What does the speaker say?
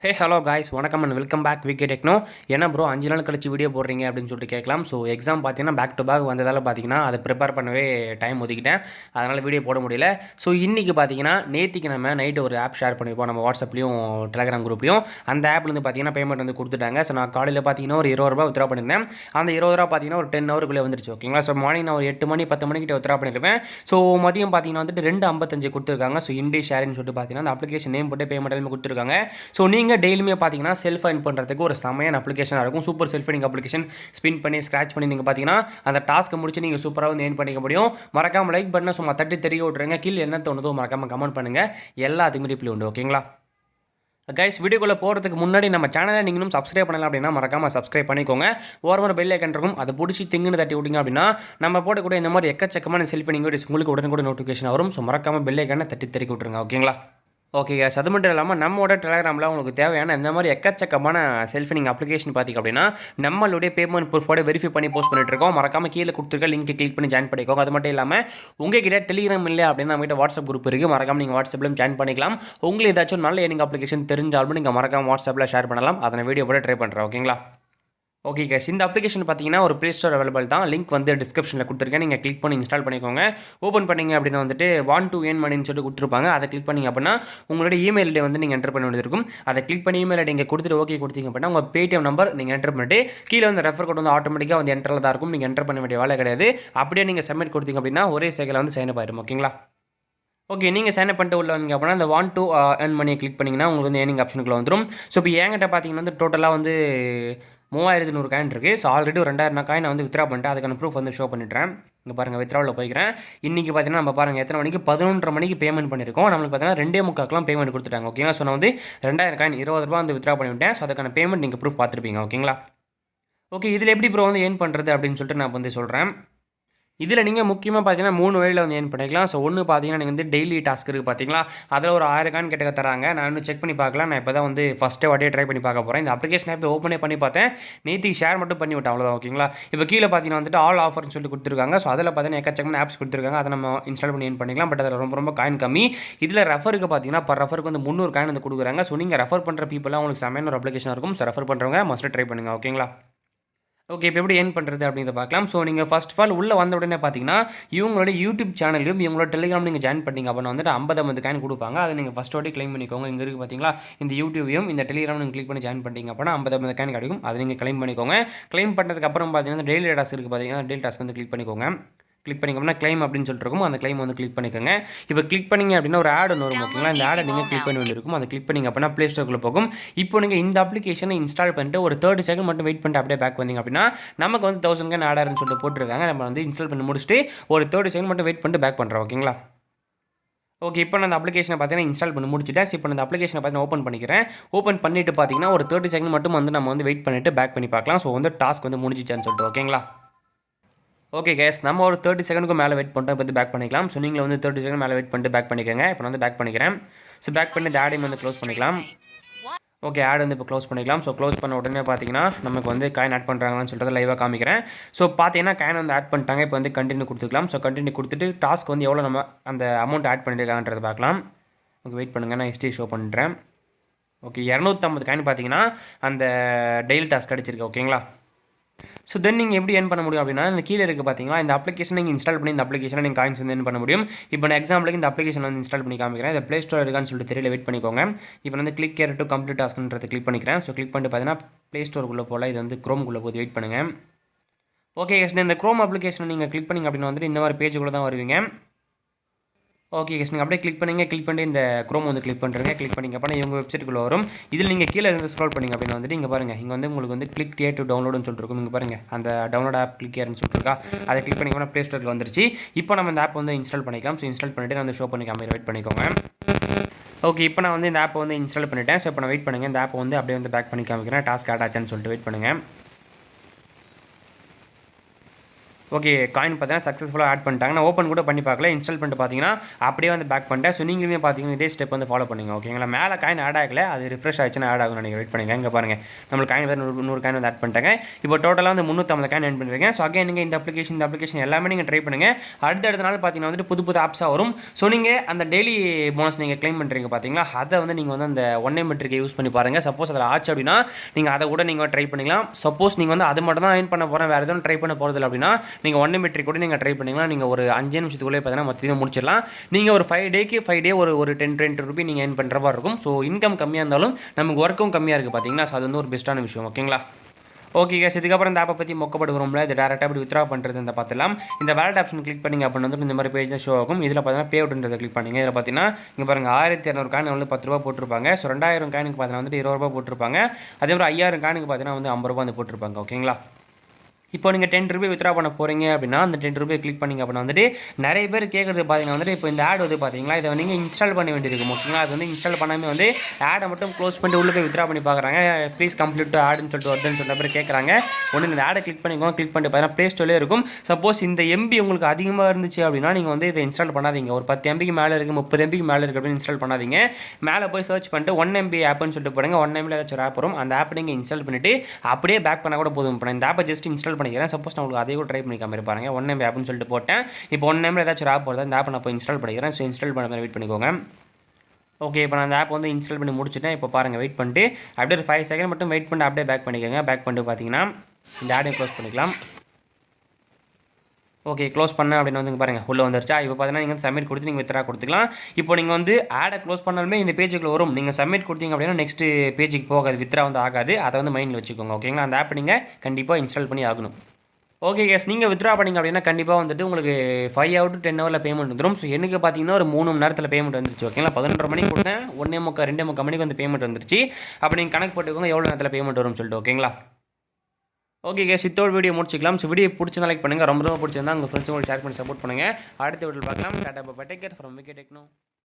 ஹே hello guys வணக்கம் and welcome back VK techno. என்ன bro 5 நாள் கழிச்சு வீடியோ போடுறீங்க அப்படின்னு சொல்லிட்டு கேட்கலாம். ஸோ எக்ஸாம் பார்த்தீங்கன்னா பேக் டு பேக் வந்ததால் பார்த்தீங்கன்னா அதை ப்ரிப்பேர் பண்ணவே டைம் ஒதுக்கிட்டேன். அதனால் வீடியோ போட முடியல. ஸோ இன்றைக்கி பார்த்தீங்கன்னா நேற்றுக்கு நம்ம நைட்டு ஒரு ஆப் ஷேர் பண்ணியிருப்போம் நம்ம வாட்ஸ்அப்லையும் டெலிகிராம் குரூப்லையும். அந்த ஆப்லேருந்து பார்த்தீங்கன்னா பேமெண்ட் வந்து கொடுத்துட்டாங்க. ஸோ நான் காலையில் பார்த்தீங்கன்னா ஒரு 20 ரூபா வித்ரா பண்ணியிருந்தேன். அந்த 20 ரூபா பார்த்தீங்கன்னா ஒரு 10 ஹவருக்குள்ளே வந்துருச்சு. ஓகேங்களா. ஸோ மார்னிங் நான் ஒரு 8 மணி 10 மணிக்கிட்ட வித்ரா பண்ணியிருப்பேன். ஸோ மதியம் பார்த்தீங்கன்னா வந்துட்டு 2:55 கொடுத்துருக்காங்க. ஸோ இண்டே ஷேர்னு சொல்லிட்டு பார்த்தீங்கன்னா அந்த அப்ளிகேஷன் நேம் போட்டு பேமெண்ட் எல்லாமே கொடுத்துருக்காங்க. ஸோ நீங்கள் டெய்லியுமே பார்த்தீங்கன்னா செல்ஃப் earn பண்ணுறதுக்கு ஒரு செமையான அப்ளிகேஷனாக இருக்கும். Super self earning application. Spin பண்ணி ஸ்க்ராட்ச் பண்ணி நீங்கள் பார்த்தீங்கன்னா அந்த டாஸ்க்கை முடிச்சு நீங்கள் சூப்பராக வந்து ஏர்ன் பண்ணிக்க முடியும். மறக்காமல் லைக் பண்ண சும்மா தட்டி தெரிய விட்ருங்க. கீழே என்ன தோணுதோ மறக்காமல் கமெண்ட் பண்ணுங்கள். எல்லாத்துக்குமே ரிப்ளை உண்டு. ஓகேங்களா. கைஸ், வீடியோக்குள்ளே போகிறதுக்கு முன்னாடி நம்ம சேனலை நீங்களும் சப்ஸ்கிரைப் பண்ணலாம் அப்படின்னா மறக்காமல் சப்ஸ்கிரைப் பண்ணிக்கோங்க. ஓரமாக பெல் ஐக்கன் இருக்கும், அதை பிடிச்சி திங்குன்னு தட்டி விட்டிங்க அப்படின்னா நம்ம போடக்கூடிய இந்த மாதிரி எக்கச்சக்கமான செல்ஃப் earning வீடியோஸ் உங்களுக்கு உடனே நோட்டிஃபிகேஷன் வரும். ஸோ மறக்காமல் பெல் ஐக்கனை தட்டி தெறிக்க விட்ருங்க. ஓகேங்களா. ஓகே கேஸ், அது மட்டும் இல்லாமல் நம்மளோட டெலிகிராமில் உங்களுக்கு தேவையான இந்த மாதிரி எக்கச்சக்கமான செல்ஃப் earning அப்ளிகேஷன் பார்த்திங்க அப்படின்னா நம்மளுடைய பேமெண்ட் ப்ரூஃபோட வெரிஃபை பண்ணி போஸ்ட் பண்ணிட்டு இருக்கோம். மறக்காமல் கீழே கொடுத்துருக்க லிங்க் கிளிக் பண்ணி ஜாயின் பண்ணிக்கோங்க. அது மட்டும் இல்லாமல் உங்ககிட்ட டெலிகிராம் இல்லை அப்படின்னா நம்மகிட்ட வாட்ஸ்அப் குரூப் இருக்குது. மறக்காமல் நீங்கள் வாட்ஸ்அப்லையும் ஜாயின் பண்ணிக்கலாம். உங்களுக்கு ஏதாச்சும் நல்ல earning அப்ளிகேஷன் தெரிஞ்சாலும் நீங்கள் மறக்காமல் வாட்ஸ்அப்பில் ஷேர் பண்ணலாம். அதை வீடியோ போட ட்ரை பண்ணுறேன். ஓகேங்களா. ஓகே கைஸ், இந்த அப்ளிகேஷன் பார்த்தீங்கன்னா ஒரு ப்ளே ஸ்டோர் அவைலபிள் தான். லிங்க் வந்து டிஸ்கிரிப்ஷனில் கொடுத்துருக்கேன். நீங்கள் கிளிக் பண்ணி இன்ஸ்டால் பண்ணிக்கோங்க. ஓப்பன் பண்ணிங்க அப்படின்னா வந்துட்டு வாண்ட் டு ஏர்ன் மணின்னு சொல்லிட்டு கொடுத்துருப்பாங்க. அதை கிளிக் பண்ணிங்க அப்படின்னா உங்களுடைய இமெயில் ஐடி வந்து நீங்கள் என்டர் பண்ண வேண்டியது இருக்கும். அதை கிளிக் பண்ணி இமெயில் ஐடி இங்கே கொடுத்துட்டு ஓகே கொடுத்தீங்க அப்படின்னா உங்கள் பேடிஎம் நம்பர் நீங்கள் என்டர் பண்ணிட்டு கீழே வந்து ரெஃபர் கோட் வந்து ஆட்டோமேட்டிக்காக வந்து என்டரில் தான் இருக்கும். நீங்கள் என்டர் பண்ண வேண்டிய வேலை கிடையாது. அப்படியே நீங்கள் சப்மிட் கொடுத்தீங்க அப்படின்னா ஒரே செகண்டில் வந்து சைன் அப் ஆயிடும். ஓகேங்களா. ஓகே, நீங்கள் சைன் அப் பண்ணிட்டு உள்ள வந்தீங்க அப்படின்னா அந்த வாண்ட் டு ஏர்ன் மணியை கிளிக் பண்ணிங்கன்னா உங்களுக்கு வந்து ஏர்னிங் ஆப்ஷனுக்குள்ள வந்துடும். ஸோ இப்போ என்கிட்ட பார்த்தீங்கன்னா வந்து டோட்டலாக வந்து 3100 காயின் இருக்குது. ஸோ ஆல்ரெடி ஒரு 2000 காயின் வந்து வித்ரா பண்ணிட்டு அதுக்கான ப்ரூஃப் வந்து ஷோ பண்ணிட்டுறேன். இங்கே பாருங்கள், வித்ராவில் போய்க்கிறேன். இன்றைக்கி பார்த்தீங்கன்னா நம்ம பாருங்கள் எத்தனை மணிக்கு 11:30 மணிக்கு பேமெண்ட் பண்ணியிருக்கோம். நம்மளுக்கு பார்த்தீங்கன்னா 2:45 பேமெண்ட் கொடுத்துட்டாங்க. ஓகேங்களா. ஸோ நான் வந்து 2000 காயின் 20 ரூபா வந்து வித்ரா பண்ணிவிட்டேன். ஸோ அதுக்கான பேமெண்ட் நீங்கள் ப்ரூஃப் பார்த்துருப்பீங்க. ஓகேங்களா. ஓகே, இதில் எப்படி ப்ரோ வந்து ஏர்ன் பண்ணுறது அப்படின்னு சொல்லிட்டு நான் வந்து சொல்கிறேன். இதில் நீங்கள் முக்கியமாக பார்த்தீங்கன்னா 3 வழியில் வந்து ஏர்ன் பண்ணிக்கலாம். ஸோ ஒன்று பார்த்தீங்கன்னா நீங்கள் வந்து டெய்லி டாஸ்க் இருக்குது பார்த்தீங்களா, அதில் ஒரு 1000 காயின் கிட்ட தராங்க. நான் இன்னும் செக் பண்ணி பார்க்கலாம். நான் இப்போ தான் வந்து ஃபஸ்ட்டே வாட்டியே ட்ரை பண்ணி பார்க்க போகிறேன். இந்த அப்ளிகேஷன் இப்போ ஓப்பனே பண்ணி பார்த்தேன். நேற்று ஷேர் மட்டும் பண்ணி விட்டேன், அவ்வளோதான். ஓகேங்களா. இப்போ கீழே பார்த்தீங்கன்னா வந்துட்டு ஆல் ஆஃபர்னு சொல்லிட்டு கொடுத்துருக்காங்க. ஸோ அதில் பார்த்தீங்கன்னா எக்கச்சக்கமான ஆப்ஸ் கொடுத்துருக்காங்க. அதை நம்ம இன்ஸ்டால் பண்ணி ஏர்ன் பண்ணிக்கலாம். பட் அதில் ரொம்ப காயின் கம்மி. இதில் ரெஃபருக்கு பார்த்தீங்கன்னா பர் ரெஃபருக்கு வந்து 300 காயின் வந்து கொடுக்குறாங்க. ஸோ நீங்கள் ரெஃபர் பண்ணுற பீப்புளாக உங்களுக்கு செமையான ஒரு அப்ளிகேஷன் இருக்கும். ஸோ ரெஃபர் பண்ணுறவங்க மஸ்ட் ட்ரை பண்ணுங்கள். ஓகேங்களா. ஓகே, இப்போ எப்படி ஏர்ன் பண்ணுறது அப்படின்றத பார்க்கலாம். ஸோ நீங்கள் ஃபர்ஸ்ட் ஆஃப் ஆல் உள்ளே வந்த உடனே பார்த்தீங்கன்னா இவங்களோட யூடியூப் சேனலையும் இவங்களோட டெலிகிராம் நீங்கள் ஜாயின் பண்ணிங்க அப்படின்னா வந்துட்டு 50 காயின் கொடுப்பாங்க. அதை நீங்கள் ஃபஸ்ட் வாட்டி கிளைம் பண்ணிக்கோங்க. இங்கே இருக்குது பார்த்தீங்களா, இந்த யூடியூபையும் இந்த டெலிகிராம் நீங்கள் கிளிக் பண்ணி ஜாயின் பண்ணிங்க அப்படின்னா 50 காயின் கிடைக்கும். அதை நீங்கள் கிளைம் பண்ணிக்கோங்க. கிளைம் பண்ணதுக்கப்புறம் பார்த்தீங்கன்னா டெய்லி டாஸ்க் இருக்குது பார்த்தீங்கன்னா டெய்லி டாஸ்க் வந்து கிளிக் பண்ணிக்கோங்க. கிளிக் பண்ணிக்கோம்னா கிளைம் அப்படின்னு சொல்லிட்டு இருக்கும். அந்த கிளைம் வந்து கிளிக் பண்ணிக்கோங்க. இப்போ கிளிக் பண்ணிங்க அப்படின்னா ஒரு ஆட் ஒன்று வரும். ஓகேங்களா. இந்த ஆடை நீங்கள் கிளிக் பண்ணி வேண்டியிருக்கும். அதை கிளிக் பண்ணிங்க அப்படின்னா ப்ளே ஸ்டோருக்குள்ள போகும். இப்போ நீங்கள் இந்த அப்ளிகேஷனை இன்ஸ்டால் பண்ணிட்டு ஒரு 30 செகண்ட் மட்டும் வெயிட் பண்ணிட்டு அப்படியே பேக் வந்தீங்க அப்படின்னா நமக்கு வந்து 1000 காயின் ஆட் ஆடுன்னு சொல்லிட்டு போட்டுருக்காங்க. நம்ம வந்து இன்ஸ்டால் பண்ணி முடிச்சுட்டு ஒரு 30 செகண்ட் மட்டும் வெயிட் பண்ணிட்டு பேக் பண்ணுறோம். ஓகேங்களா. ஓகே, இப்போ நான் அந்த அப்ளிகேஷனை பார்த்தீங்கன்னா இன்ஸ்டால் பண்ணி முடிச்சுட்டேன். இப்போ நான் அந்த அப்ளிகேஷனை பார்த்தீங்கன்னா ஓப்பன் பண்ணிக்கிறேன். ஓப்பன் பண்ணிட்டு பார்த்தீங்கன்னா ஒரு 30 செகண்ட் மட்டும் வந்து நம்ம வந்து வெயிட் பண்ணிட்டு பேக் பண்ணி பார்க்கலாம். ஸோ வந்து டாஸ்க் வந்து முடிஞ்சிச்சான்னு சொல்லிட்டு. ஓகேங்களா. ஓகே கேஸ், நம்ம ஒரு 30 செகண்டுக்கு மேலே வெயிட் பண்ணிட்டு இப்போ வந்து பேக் பண்ணிக்கலாம். ஸோ நீங்கள் வந்து 30 செகண்ட் மேலே வெயிட் பண்ணிட்டு பேக் பண்ணிக்கோங்க. இப்போ நான் வந்து பேக் பண்ணிக்கிறேன். ஸோ பேக் பண்ணி இந்த ஆடையும் வந்து க்ளோஸ் பண்ணிக்கலாம். ஓகே, ஆட் வந்து இப்போ க்ளோஸ் பண்ணிக்கலாம். ஸோ க்ளோஸ் பண்ண உடனே பார்த்தீங்கன்னா நமக்கு வந்து காயின் ஆட் பண்ணுறாங்கன்னு சொல்லிட்டு லைவாக காமிக்கிறேன். ஸோ பார்த்தீங்கன்னா காயின் வந்து ஆட் பண்ணிட்டாங்க. இப்போ வந்து கண்டினியூ கொடுத்துக்கலாம். ஸோ கண்டினியூ கொடுத்துட்டு டாஸ்க் வந்து எவ்வளோ நம்ம அந்த அமௌண்ட் ஆட் பண்ணியிருக்காங்கன்றதை பார்க்கலாம். ஓகே, வெயிட் பண்ணுங்கள், நான் ஹிஸ்ட்ரி ஷோ பண்ணுறேன். ஓகே, 250 காயின் பார்த்தீங்கன்னா அந்த டெய்லி டாஸ்க் கிடச்சிருக்கு. ஓகேங்களா. ஸோ தென் நீங்கள் எப்படி ஏர்ன் பண்ண முடியும் அப்படின்னா இந்த கீழே இருக்குது பார்த்தீங்களா, இந்த அப்ளிகேஷன் நீங்கள் இன்ஸ்டால் பண்ணி இந்த அப்ளிகேஷனை நீங்கள் காயின்ஸ் வந்து ஏர்ன் பண்ண முடியும். இப்போ நான் எக்ஸாம்பிளுக்கு இந்த அப்ளிகேஷன் வந்து இன்ஸ்டால் பண்ணி காமிக்கிறேன். இந்த ப்ளே ஸ்டோர் இருக்கான்னு சொல்லிட்டு தெரியல, வெயிட் பண்ணிக்கோங்க. இப்போ வந்து கிளிக் கேர் டு கம்ப்ளீட் டாஸ்க்ன்றதை கிளிக் பண்ணிக்கிறேன். ஸோ கிளிக் பண்ணிட்டு பார்த்தீங்கன்னா ப்ளே ஸ்டோருக்குள்ளே போல் இது வந்து க்ரோம்குள்ளே போய் வெயிட் பண்ணுங்கள். ஓகே, இந்த க்ரோம் அப்ளிகேஷனை நீங்கள் கிளிக் பண்ணிங்க அப்படின்னா வந்துட்டு இந்த மாதிரி பேஜுக்குள்ளே தான் வருவீங்க. ஓகே கேஸ், நீங்கள் அப்படியே கிளிக் பண்ணிட்டு இந்த க்ரோம் வந்து கிளிக் பண்ணுறீங்க. கிளிக் பண்ணிங்க அப்படின்னா இவங்க வெப்சைட்டுக்குள்ளே வரும். இதில் நீங்கள் கீழே இருந்து ஸ்க்ரோல் பண்ணிங்க அப்படின்னா வந்துட்டு இங்கே பாருங்கள், இங்கே வந்து உங்களுக்கு வந்து கிளிக் ஹியர் டு டவுன்லோடுன்னு சொல்லிருக்கும். இங்கே பாருங்கள், அந்த டவுன்லோட் ஆப் கிளிக் ஹியர்னு சொல்லிருக்கா, அதை கிளிக் பண்ணிங்கன்னா ப்ளே ஸ்டோரில் வந்துருச்சு. இப்போ நம்ம இந்த ஆப் வந்து இன்ஸ்டால் பண்ணிக்கலாம். ஸோ இன்ஸ்டால் பண்ணிவிட்டு நான் வந்து ஷோ பண்ணி காமிக்கிறேன், வெயிட் பண்ணிக்கோங்க. ஓகே, இப்போ நான் வந்து இந்த ஆப்பை வந்து இன்ஸ்டால் பண்ணிவிட்டேன். ஸோ இப்போ நான் வெயிட் பண்ணுங்கள், இந்த ஆப்பை வந்து அப்படியே வந்து பேக் பண்ணி காமிக்கிறேன். டாஸ்க் ஆட் ஆச்சான்னு சொல்லிட்டு வெயிட் பண்ணுங்கள். ஓகே காயின் பார்த்தீங்கன்னா சக்ஸஸ்ஃபுல்லாக ஆட் பண்ணிட்டாங்க. நான் ஓப்பன் கூட பண்ணி பார்க்கல, இன்ஸ்டால் பண்ணிட்டு பார்த்தீங்கன்னா அப்படியே வந்து பேக் பண்ணிட்டேன். ஸோ நீங்களுமே பார்த்தீங்கன்னா இதே ஸ்டெப் வந்து ஃபாலோ பண்ணுங்க. ஓகேங்களா, மேலே காயின் ஆட் ஆகல, அது ரிஃப்ரெஷ் ஆச்சுன்னா ஆட் ஆகும். நீங்கள் வெயிட் பண்ணுங்கள். இங்கே பாருங்கள், நம்மளுக்கு காயின் வந்து 100 காயின் வந்து ஆட் பண்ணிட்டாங்க. இப்போ டோட்டலாக வந்து 350 காயின் ஆட் பண்ணிருக்கேன். ஸோ அகைன் நீங்கள் இந்த அப்ளிகேஷன் எல்லாமே நீங்கள் ட்ரை பண்ணுங்கள். அடுத்த நாள் பார்த்தீங்கன்னா வந்துட்டு புது ஆப்ஸாக வரும். ஸோ நீங்கள் அந்த டெய்லி போனஸ் நீங்கள் கிளைம் பண்ணுறீங்க பார்த்தீங்களா, அதை வந்து நீங்கள் வந்து அந்த 1 மெட்ரிக்கை யூஸ் பண்ணி பாருங்கள். சப்போஸ் அதில் ஆச்சு அப்படின்னா நீங்கள் அதை கூட நீங்கள் ட்ரை பண்ணிக்கலாம். சப்போஸ் நீங்கள் வந்து அது மட்டும் தான் ஏர்ன் பண்ண போகிறேன், வேறு எதுவும் ட்ரை பண்ண போகிறதில்ல அப்படின்னா நீங்கள் 1 மெட்ரிக் கூட நீங்கள் ட்ரை பண்ணிக்கலாம். நீங்கள் ஒரு 5 நிமிஷத்துக்குள்ளே பார்த்தீங்கன்னா மொத்தமே முடிச்சிடலாம். நீங்கள் ஒரு 5 டே ஒரு 10-20 ரூபி நீங்கள் ஏர்ன் பண்ணுற மாதிரி இருக்கும். ஸோ இன்கம் கம்மியாக இருந்தாலும் நமக்கு ஒர்க்கும் கம்மியாக இருக்குது பார்த்தீங்கன்னா. ஸோ அது வந்து ஒரு பெஸ்ட்டான விஷயம். ஓகேங்களா, ஓகே கேஸ், இதுக்கப்புறம் இந்த ஆப்பை பற்றி மொக்கப்படுகிறோம்ல, இது டேரெக்டாக அப்படி வித்ரா பண்ணுறது இந்த பார்த்துலாம். இந்த வேலட் ஆப்ஷன் கிளிக் பண்ணிங்க அப்படின்னு வந்து இந்த மாதிரி பேஜ் தான் ஷோ ஆகும். இதில் பார்த்தீங்கன்னா பே அவுட்ன்றதை கிளிக் பண்ணிங்க. இதில் பார்த்தீங்கன்னா இங்கே பாருங்கள் 1200 காயின் வந்து 10 ரூபா போட்டிருப்பாங்க. ஸோ 2000 காயினுக்கு பார்த்தீங்கன்னா வந்துட்டு 20 ரூபா போட்டிருப்பாங்க. அதே மாதிரி 5000 காயினுக்கு பார்த்தீங்கன்னா வந்து 50 ரூபா வந்து போட்டிருப்பாங்க. ஓகேங்களா, இப்போ நீங்கள் 10 ரூபாய் வித்ரா பண்ண போகிறீங்க அப்படின்னா அந்த 10 ரூபாய் கிளிக் பண்ணிங்க அப்படின்னா வந்துட்டு நிறைய பேர் கேட்குறது பார்த்தீங்கன்னா வந்துட்டு இப்போ இந்த ஆட் வந்து பார்த்தீங்களா, இதை நீங்கள் இன்ஸ்டால் பண்ண வேண்டியிருக்கும். ஓகேங்களா, அது வந்து இன்ஸ்டால் பண்ணாமல் வந்து ஆடை மட்டும் க்ளோஸ் பண்ணிட்டு உள்ளே போய் வித்ரா பண்ணி பார்க்குறாங்க. ப்ளீஸ் கம்ப்ளீட் ஆடுன்னு சொல்லிட்டு வருதுன்னு சொல்கிற பேர் கேட்குறாங்க. ஒன்று இந்த ஆடை கிளிக் பண்ணிக்கோங்க. கிளிக் பண்ணிட்டு பார்த்தீங்கன்னா ப்ளே ஸ்டோர்லேயே இருக்கும். சப்போஸ் இந்த எம்பி உங்களுக்கு அதிகமாக இருந்துச்சு அப்படின்னா நீங்கள் வந்து இதை இன்ஸ்டால் பண்ணாதீங்க. ஒரு 10 எம்பிக்கு மேலே இருக்குது, 30 எம்பிக்கு மேலே இருக்குது அப்படின்னு இன்ஸ்டால் பண்ணாதீங்க. மேலே போய் சர்ச் பண்ணிட்டு 1 MB ஆப்னு சொல்லிட்டு போடுங்க. 1 MB ஏதாச்சும் ஒரு ஆப் வரும். அந்த ஆப் நீங்கள் இன்ஸ்டால் பண்ணிவிட்டு அப்படியே பேக் பண்ணால் கூட போதும். இப்போ நான் இந்த ஆப்பை ஜஸ்ட் இன்ஸ்டால் பண்ணிக்கிறேன். சப்போஸ் நான் உங்களுக்கு அதே கூட ட்ரை பண்ணி காமிரு பாருங்க. 1 MB ஆப்னு சொல்லிட்டு போட்டேன். இப்போ 1 MB ஏதாச்சும் ஒரு ஆப் வருது, அந்த ஆப்பை நான் போய் இன்ஸ்டால் பண்ணிக்கிறேன். ஸோ இன்ஸ்டால் பண்ண மாதிரி வெயிட் பண்ணிக்கோங்க. ஓகே, இப்போ நான் அந்த ஆப் வந்து இன்ஸ்டால் பண்ணி முடிச்சுட்டேன். இப்போ பாருங்கள், வெயிட் பண்ணிட்டு அப்படியே ஒரு 5 செகண்ட் மட்டும் வெயிட் பண்ணிட்டு அப்படியே பேக் பண்ணிக்கோங்க. பேக் பண்ணிட்டு பார்த்தீங்கன்னா இந்த ஆடையும் க்ளோஸ் பண்ணிக்கலாம். ஓகே, க்ளோஸ் பண்ண அப்படின்னு வந்து பாருங்கள் உள்ளே வந்துருச்சா. இப்போ பார்த்தீங்கன்னா நீங்கள் சப்மிட் கொடுத்து நீங்கள் வித்ரா கொடுத்துக்கலாம். இப்போ நீங்கள் வந்து ஆடை க்ளோஸ் பண்ணாலுமே இந்த பேஜுக்குள்ள வரும். நீங்கள் சப்மிட் கொடுத்தீங்க அப்படின்னா நெக்ஸ்ட் பேஜுக்கு போகாது, வித்ரா வந்து ஆகாது. அதை வந்து மைண்டில் வச்சுக்கோங்க. ஓகேங்களா, அந்த ஆப் நீங்கள் கண்டிப்பாக இன்ஸ்டால் பண்ணி ஆகணும். ஓகே கேஸ், நீங்கள் வித்ரா பண்ணிங்க அப்படின்னா கண்டிப்பாக வந்துட்டு உங்களுக்கு 5 hour to 10 hour பேமெண்ட் வந்துடும். ஸோ எனக்கு பார்த்தீங்கன்னா ஒரு 3 மணி நேரத்தில் பேமெண்ட் வந்துருச்சு. ஓகேங்களா, 11:30 மணிக்கு கொடுத்தேன், 1:45 மணிக்கு வந்து பேமெண்ட் வந்துருச்சு. அப்போ நீங்கள் கணக்கு போட்டுக்கோங்க எவ்வளோ நேரத்தில் பேமெண்ட் வரும்னு சொல்லிட்டு. ஓகேங்களா, ஓகே கேஸ், இத்தோடு வீடியோ முடிச்சிக்கலாம். ஸோ வீடியோ பிடிச்சா லைக் பண்ணுங்கள், ரொம்ப பிடிச்சிருந்தா உங்கள் ஃப்ரெண்ட்ஸ் உங்களுக்கு ஷேர் பண்ணி சப்போர்ட் பண்ணுங்கள். அடுத்த வீடியோ பார்க்கலாம். Tata bye bye, take care from VK techno.